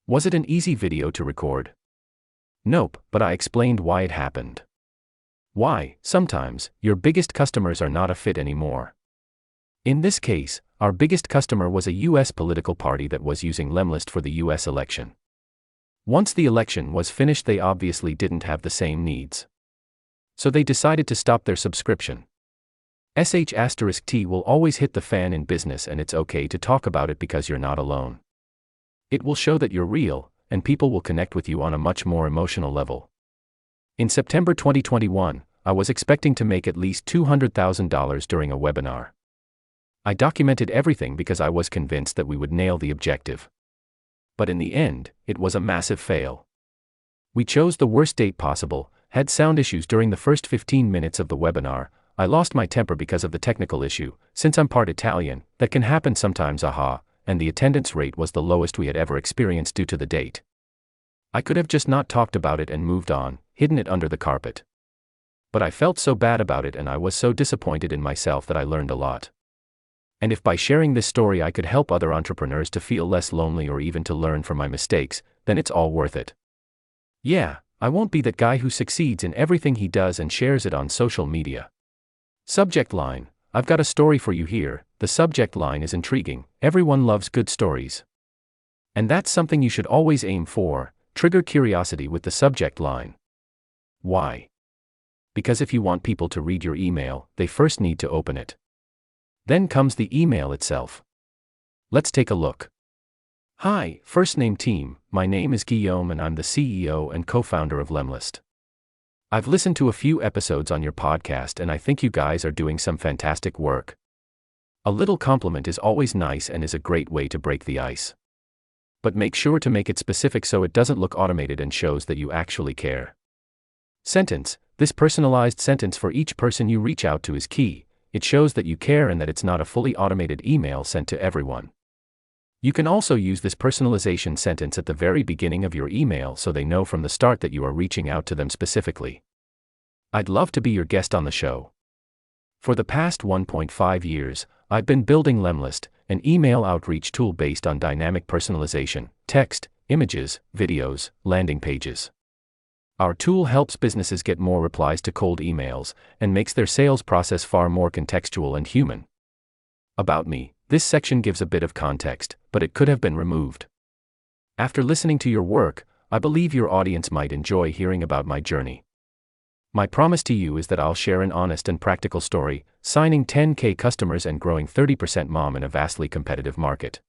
Was it an easy video to record? Nope, but I explained why it happened. Why, sometimes, your biggest customers are not a fit anymore. In this case, our biggest customer was a US political party that was using Lemlist for the US election. Once the election was finished, they obviously didn't have the same needs. So they decided to stop their subscription. *T will always hit the fan in business, and it's okay to talk about it because you're not alone. It will show that you're real, and people will connect with you on a much more emotional level. In September 2021, I was expecting to make at least $200,000 during a webinar. I documented everything because I was convinced that we would nail the objective. But in the end, it was a massive fail. We chose the worst date possible, had sound issues during the first 15 minutes of the webinar. I lost my temper because of the technical issue, since I'm part Italian, that can happen sometimes, and the attendance rate was the lowest we had ever experienced due to the date. I could have just not talked about it and moved on, hidden it under the carpet. But I felt so bad about it, and I was so disappointed in myself that I learned a lot. And if by sharing this story I could help other entrepreneurs to feel less lonely or even to learn from my mistakes, then it's all worth it. Yeah, I won't be that guy who succeeds in everything he does and shares it on social media. Subject line: I've got a story for you here. The subject line is intriguing. Everyone loves good stories. And that's something you should always aim for. Trigger curiosity with the subject line. Why? Because if you want people to read your email, they first need to open it. Then comes the email itself. Let's take a look. Hi, First Name Team, my name is Guillaume and I'm the CEO and co-founder of Lemlist. I've listened to a few episodes on your podcast and I think you guys are doing some fantastic work. A little compliment is always nice and is a great way to break the ice. But make sure to make it specific so it doesn't look automated and shows that you actually care. Sentence: this personalized sentence for each person you reach out to is key. It shows that you care and that it's not a fully automated email sent to everyone. You can also use this personalization sentence at the very beginning of your email so they know from the start that you are reaching out to them specifically. I'd love to be your guest on the show. For the past 1.5 years, I've been building Lemlist, an email outreach tool based on dynamic personalization, text, images, videos, landing pages. Our tool helps businesses get more replies to cold emails and makes their sales process far more contextual and human. About me: this section gives a bit of context, but it could have been removed. After listening to your work, I believe your audience might enjoy hearing about my journey. My promise to you is that I'll share an honest and practical story, signing 10K customers and growing 30% mom in a vastly competitive market.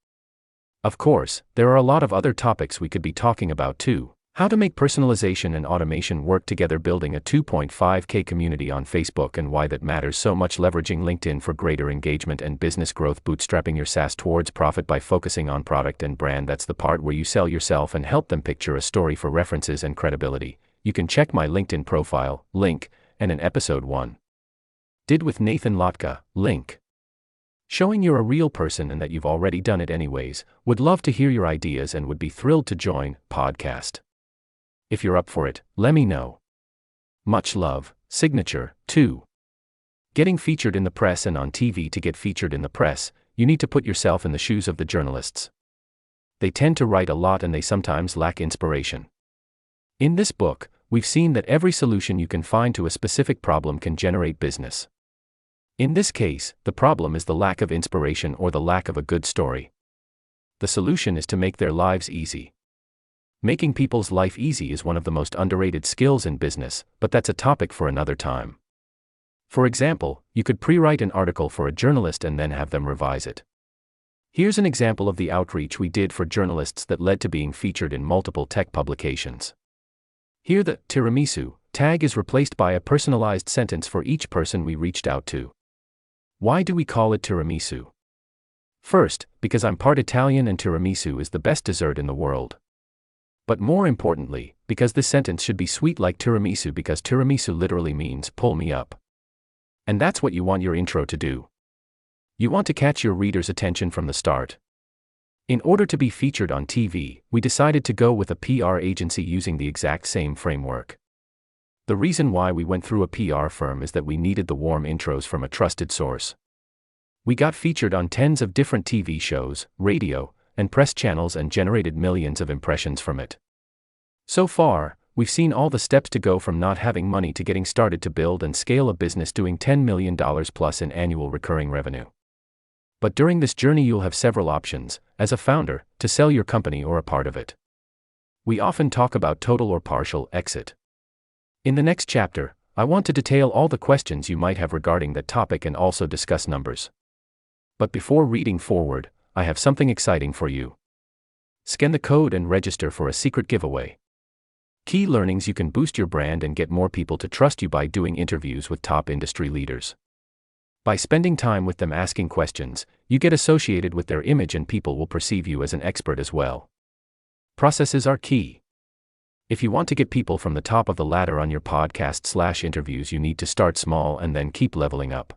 Of course, there are a lot of other topics we could be talking about too. How to make personalization and automation work together, building a 2.5K community on Facebook and why that matters so much, leveraging LinkedIn for greater engagement and business growth, bootstrapping your SaaS towards profit by focusing on product and brand. That's the part where you sell yourself and help them picture a story for references and credibility. You can check my LinkedIn profile, link, and an episode 1 did with Nathan Lotka, link. Showing you're a real person and that you've already done it anyways. Would love to hear your ideas and would be thrilled to join podcast. If you're up for it, let me know. Much love. Signature. 2. Getting featured in the press and on TV. To get featured in the press, you need to put yourself in the shoes of the journalists. They tend to write a lot and they sometimes lack inspiration. In this book, we've seen that every solution you can find to a specific problem can generate business. In this case, the problem is the lack of inspiration or the lack of a good story. The solution is to make their lives easy. Making people's life easy is one of the most underrated skills in business, but that's a topic for another time. For example, you could pre-write an article for a journalist and then have them revise it. Here's an example of the outreach we did for journalists that led to being featured in multiple tech publications. Here the tiramisu tag is replaced by a personalized sentence for each person we reached out to. Why do we call it tiramisu? First, because I'm part Italian and tiramisu is the best dessert in the world. But more importantly, because this sentence should be sweet like tiramisu, because tiramisu literally means pull me up. And that's what you want your intro to do. You want to catch your reader's attention from the start. In order to be featured on TV, we decided to go with a PR agency using the exact same framework. The reason why we went through a PR firm is that we needed the warm intros from a trusted source. We got featured on tens of different TV shows, radio, and press channels and generated millions of impressions from it. So far, we've seen all the steps to go from not having money to getting started to build and scale a business doing $10 million plus in annual recurring revenue. But during this journey you'll have several options, as a founder, to sell your company or a part of it. We often talk about total or partial exit. In the next chapter, I want to detail all the questions you might have regarding that topic and also discuss numbers. But before reading forward, I have something exciting for you. Scan the code and register for a secret giveaway. Key learnings: you can boost your brand and get more people to trust you by doing interviews with top industry leaders. By spending time with them asking questions, you get associated with their image and people will perceive you as an expert as well. Processes are key. If you want to get people from the top of the ladder on your podcast/interviews, you need to start small and then keep leveling up.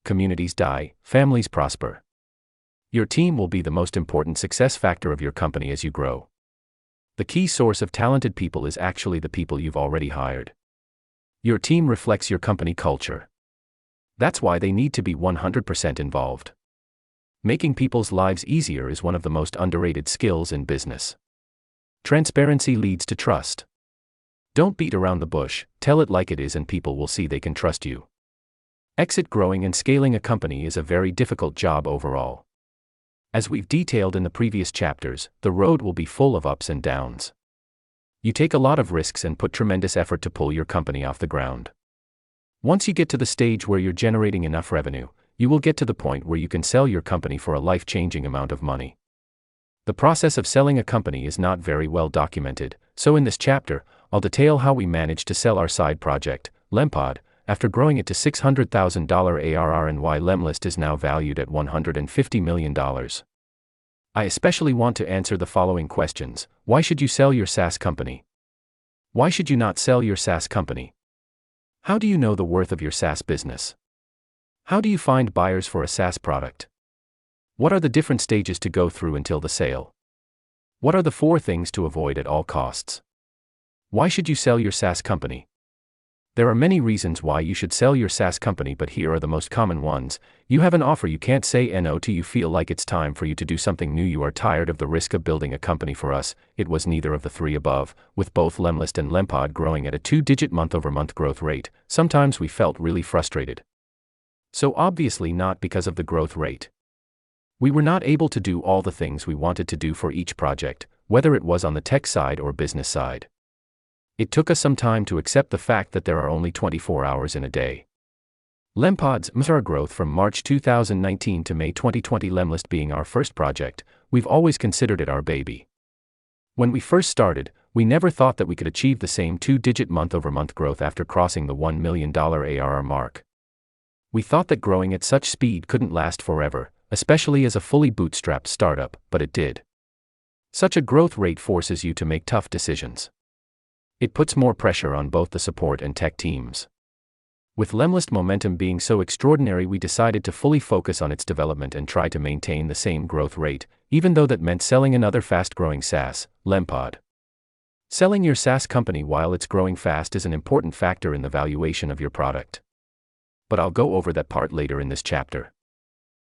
Communities die, families prosper. Your team will be the most important success factor of your company as you grow. The key source of talented people is actually the people you've already hired. Your team reflects your company culture. That's why they need to be 100% involved. Making people's lives easier is one of the most underrated skills in business. Transparency leads to trust. Don't beat around the bush, tell it like it is and people will see they can trust you. Exit: growing and scaling a company is a very difficult job overall. As we've detailed in the previous chapters, the road will be full of ups and downs. You take a lot of risks and put tremendous effort to pull your company off the ground. Once you get to the stage where you're generating enough revenue, you will get to the point where you can sell your company for a life-changing amount of money. The process of selling a company is not very well documented, so in this chapter, I'll detail how we managed to sell our side project, Lempod, after growing it to $600,000 ARR and why Lemlist is now valued at $150 million. I especially want to answer the following questions. Why should you sell your SaaS company? Why should you not sell your SaaS company? How do you know the worth of your SaaS business? How do you find buyers for a SaaS product? What are the different stages to go through until the sale? What are the 4 things to avoid at all costs? Why should you sell your SaaS company? There are many reasons why you should sell your SaaS company, but here are the most common ones. You have an offer you can't say no to. You feel like it's time for you to do something new. You are tired of the risk of building a company. For us, it was neither of the 3 above. With both Lemlist and Lempod growing at a 2-digit month-over-month growth rate, sometimes we felt really frustrated. So obviously not because of the growth rate. We were not able to do all the things we wanted to do for each project, whether it was on the tech side or business side. It took us some time to accept the fact that there are only 24 hours in a day. Lempod's growth from March 2019 to May 2020, Lemlist being our first project, we've always considered it our baby. When we first started, we never thought that we could achieve the same 2-digit month-over-month growth after crossing the $1 million ARR mark. We thought that growing at such speed couldn't last forever, especially as a fully bootstrapped startup, but it did. Such a growth rate forces you to make tough decisions. It puts more pressure on both the support and tech teams. With Lemlist momentum being so extraordinary, we decided to fully focus on its development and try to maintain the same growth rate, even though that meant selling another fast-growing SaaS, Lempod. Selling your SaaS company while it's growing fast is an important factor in the valuation of your product. But I'll go over that part later in this chapter.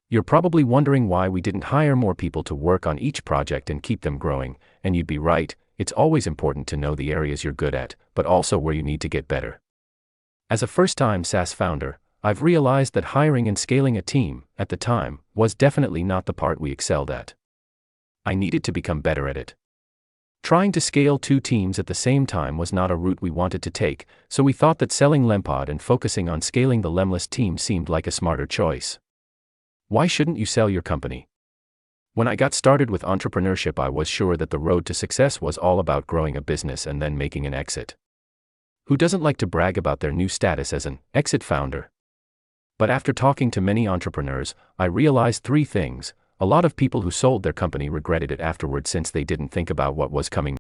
You're probably wondering why we didn't hire more people to work on each project and keep them growing, and you'd be right. It's always important to know the areas you're good at, but also where you need to get better. As a first-time SaaS founder, I've realized that hiring and scaling a team, at the time, was definitely not the part we excelled at. I needed to become better at it. Trying to scale 2 teams at the same time was not a route we wanted to take, so we thought that selling Lempod and focusing on scaling the Lemlist team seemed like a smarter choice. Why shouldn't you sell your company? When I got started with entrepreneurship, I was sure that the road to success was all about growing a business and then making an exit. Who doesn't like to brag about their new status as an exit founder? But after talking to many entrepreneurs, I realized 3 things. A lot of people who sold their company regretted it afterward since they didn't think about what was coming.